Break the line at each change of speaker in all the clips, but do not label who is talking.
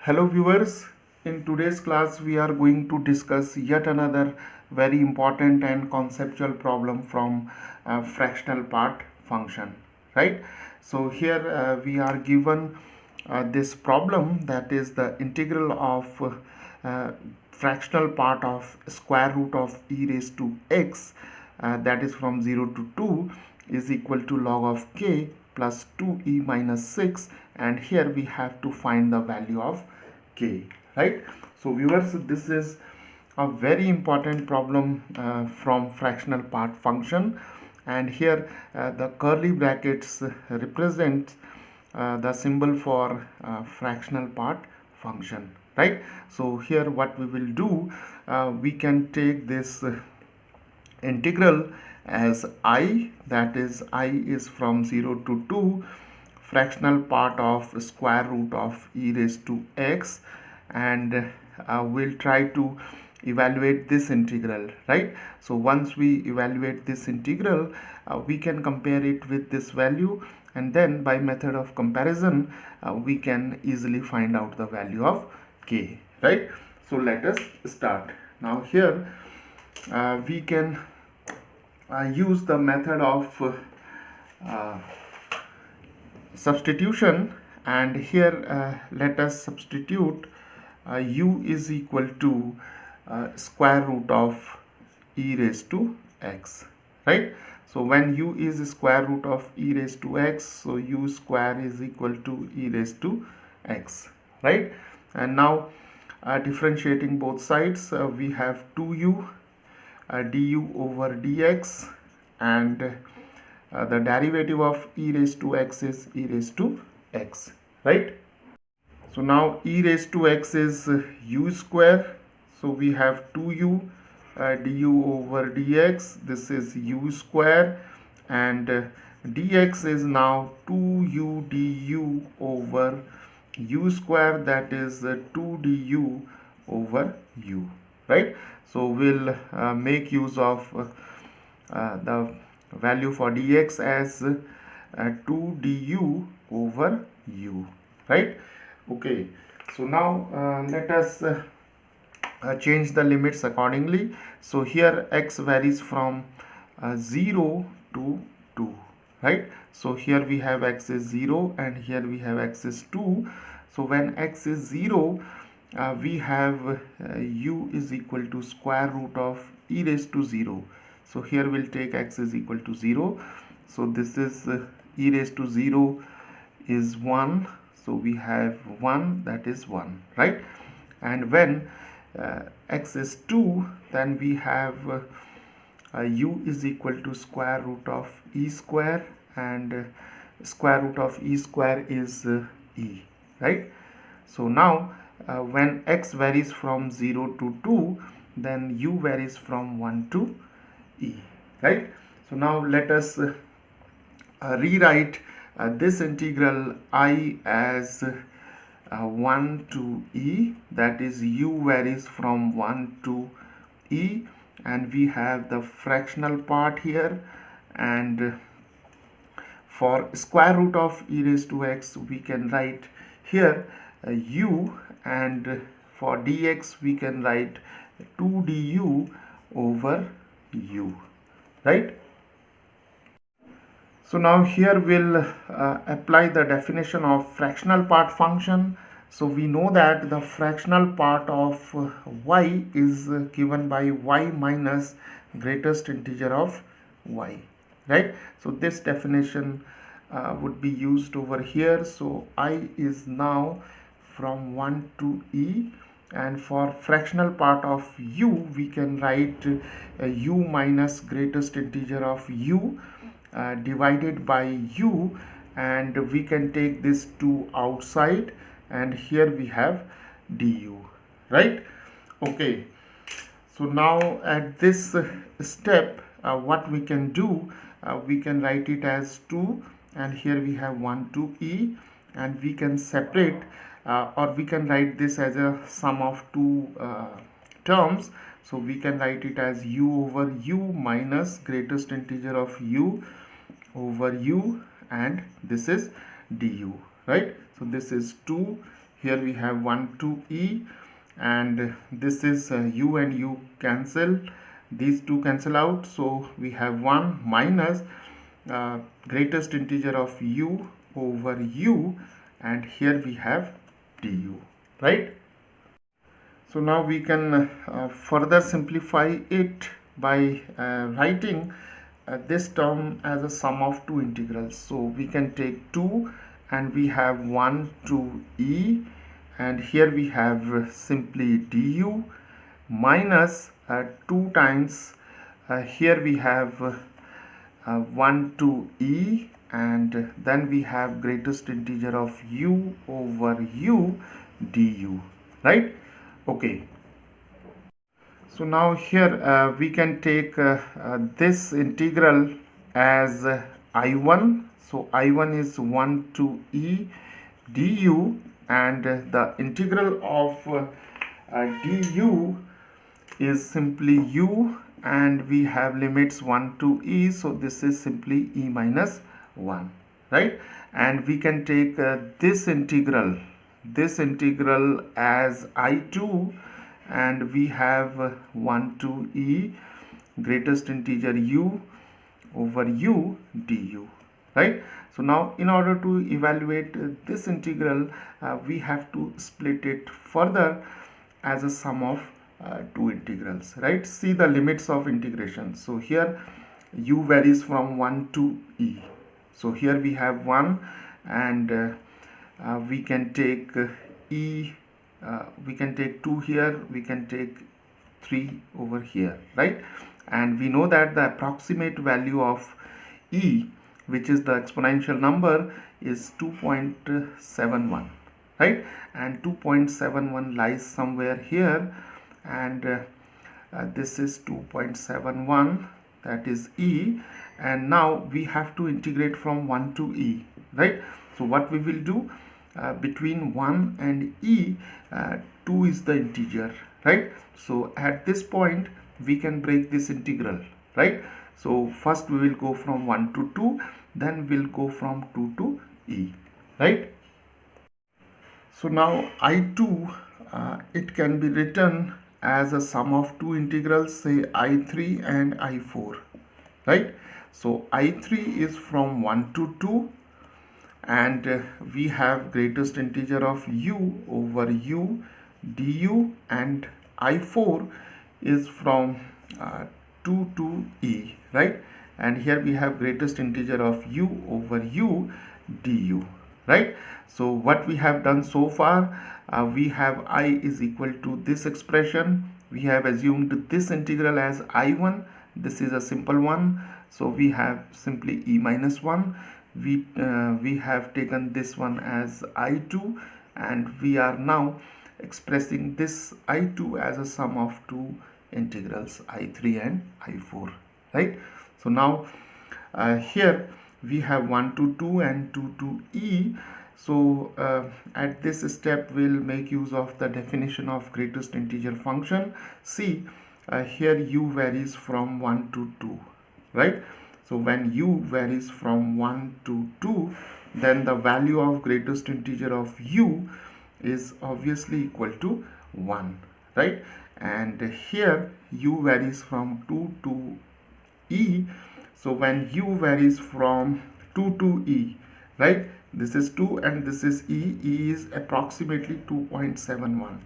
Hello viewers, in today's class we are going to discuss yet another very important and conceptual problem from fractional part function, right? So here we are given this problem, that is the integral of fractional part of square root of e raised to x, that is from 0 to 2, is equal to log of k plus 2e minus 6, and here we have to find the value of k, right? So viewers, this is a very important problem from fractional part function, and here the curly brackets represent the symbol for fractional part function, right? So here what we will do, we can take this integral as I, that is I is from 0 to 2, fractional part of square root of e raised to x, and we'll try to evaluate this integral, right? So once we evaluate this integral, we can compare it with this value, and then by method of comparison we can easily find out the value of k, right? So let us start. Now here we can use the method of substitution, and here let us substitute u is equal to square root of e raised to x, right? So when u is square root of e raised to x, so u square is equal to e raised to x, right? And now differentiating both sides, we have 2u du over dx, and the derivative of e raised to x is e raised to x, right? So now e raised to x is u square, so we have 2u du over dx, this is u square, and dx is now 2u du over u square, that is 2 du over u, right? So we'll make use of the value for dx as 2 du over u, right? Okay, so now let us change the limits accordingly. So here x varies from 0 to 2, right? So here we have x is 0 and here we have x is 2. So when x is 0, we have u is equal to square root of e raised to 0. So here we'll take x is equal to 0. So this is e raised to 0 is 1. So we have 1, that is 1, right? And when x is 2, then we have u is equal to square root of e square, and square root of e square is e, right? So now when x varies from 0 to 2, then u varies from 1 to e, right? So now let us rewrite this integral I as 1 to e, that is u varies from 1 to e, and we have the fractional part here, and for square root of e raised to x we can write here u, and for dx we can write 2 du over u, right? So now here we'll apply the definition of fractional part function. So we know that the fractional part of y is given by y minus greatest integer of y, right? So this definition would be used over here. So I is now from 1 to e, and for fractional part of u we can write u minus greatest integer of u divided by u, and we can take this 2 outside, and here we have du, right? Okay, so now at this step what we can do, we can write it as 2, and here we have 1 to e, and we can separate or we can write this as a sum of two terms. So we can write it as u over u minus greatest integer of u over u, and this is du, right? So this is 2, here we have 1 to e, and this is u and u cancel, these two cancel out, so we have 1 minus greatest integer of u over u, and here we have du, right? So now we can further simplify it by writing this term as a sum of two integrals. So we can take 2 and we have 1 to e, and here we have simply du minus 2 times here we have 1 to e, and then we have greatest integer of u over u du, right? Okay, so now here we can take this integral as I1. So I1 is 1 to e du, and the integral of du is simply u, and we have limits 1 to e, so this is simply e minus 1, right? And we can take this integral as I2, and we have 1 to e greatest integer u over u du, right? So now in order to evaluate this integral, we have to split it further as a sum of two integrals, right? See the limits of integration. So here u varies from 1 to e, so here we have 1, and we can take we can take 2 here, we can take 3 over here, right? And we know that the approximate value of e, which is the exponential number, is 2.71, right? And 2.71 lies somewhere here, and this is 2.71, that is e, and now we have to integrate from 1 to e, right? So what we will do, between 1 and e, 2 is the integer, right? So at this point we can break this integral, right? So first we will go from 1 to 2, then we'll go from 2 to e, right? So now I2, it can be written as a sum of two integrals, say I3 and I4, right? So I3 is from 1 to 2, and we have greatest integer of u over u du, and I4 is from 2 to e, right? And here we have greatest integer of u over u du, right? So what we have done so far, we have I is equal to this expression, we have assumed this integral as I1, this is a simple one, so we have simply e minus 1. We have taken this one as I2, and we are now expressing this I2 as a sum of two integrals I3 and I4, right? So now here we have 1 to 2 and 2 to e. So at this step we'll make use of the definition of greatest integer function. See, here u varies from 1 to 2, right? So when u varies from 1 to 2, then the value of greatest integer of u is obviously equal to 1, right? And here u varies from 2 to e, so when u varies from 2 to e, right, this is 2 and this is e is approximately 2.71,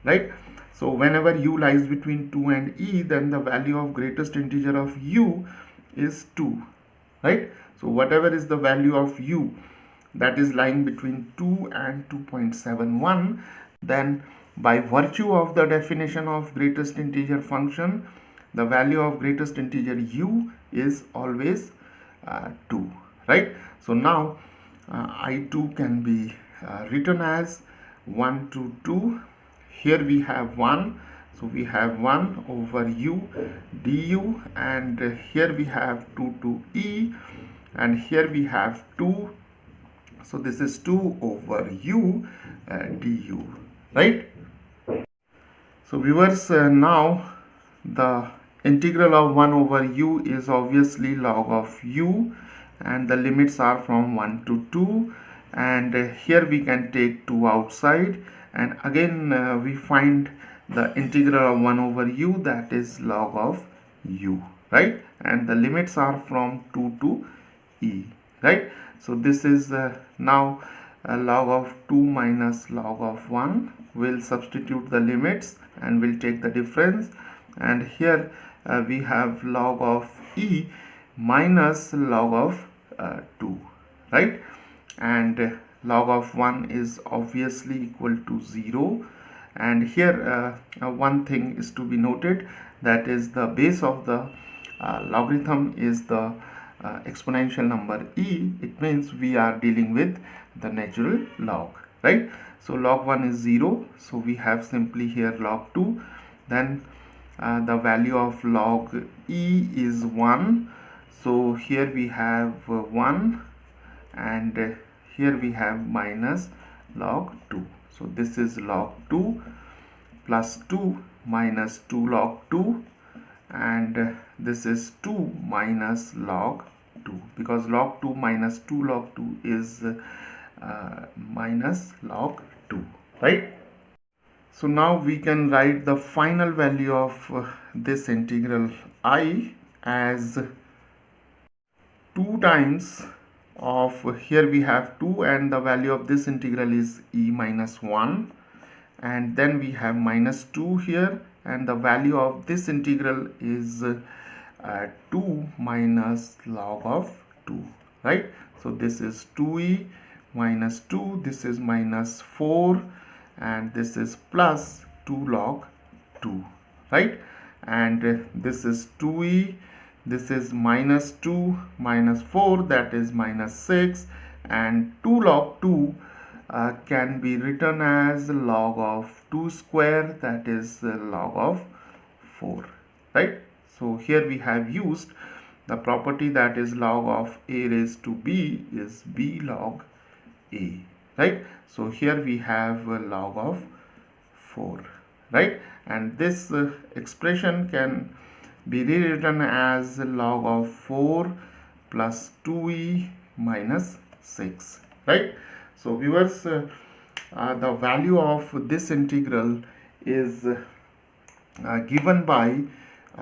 right? So whenever u lies between 2 and e, then the value of greatest integer of u is 2, right? So whatever is the value of u that is lying between 2 and 2.71, then by virtue of the definition of greatest integer function, the value of greatest integer u is always 2, right? So now I2 can be written as 1 to 2. Here we have 1, so we have 1 over u du, and here we have 2 to e, and here we have 2, so this is 2 over u du, right? So viewers, now the integral of 1 over u is obviously log of u, and the limits are from 1 to 2, and here we can take 2 outside, and again we find the integral of 1 over u, that is log of u, right? And the limits are from 2 to e, right? So this is now log of 2 minus log of 1. We'll substitute the limits and we'll take the difference, and here we have log of e minus log of 2, right? And log of 1 is obviously equal to 0, and here one thing is to be noted, that is the base of the logarithm is the exponential number e. It means we are dealing with the natural log, right? So log 1 is 0, so we have simply here log 2, then the value of log e is 1, so here we have 1, and here we have minus log 2. So this is log 2 plus 2 minus 2 log 2, and this is 2 minus log 2, because log 2 minus 2 log 2 is minus log 2, right? So now we can write the final value of this integral I as 2 times of, here we have 2, and the value of this integral is e minus 1, and then we have minus 2 here, and the value of this integral is 2 minus log of 2, right? So this is 2e minus 2, this is minus 4, and this is plus 2 log 2, right? And this is 2e, this is minus 2 minus 4, that is minus 6, and 2 log 2 can be written as log of 2 square, that is log of 4, right? So here we have used the property that is log of a raised to b is b log a, right? So here we have log of 4, right? And this expression can be rewritten as log of 4 plus 2e minus 6, right? So viewers, the value of this integral is given by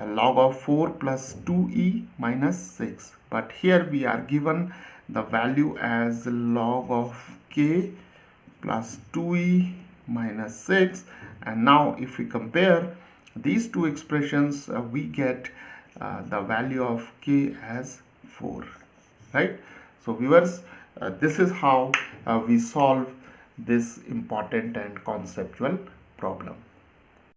log of 4 plus 2e minus 6, but here we are given the value as log of k plus 2e minus 6, and now if we compare these two expressions, we get the value of k as 4, right? So viewers, this is how we solve this important and conceptual problem.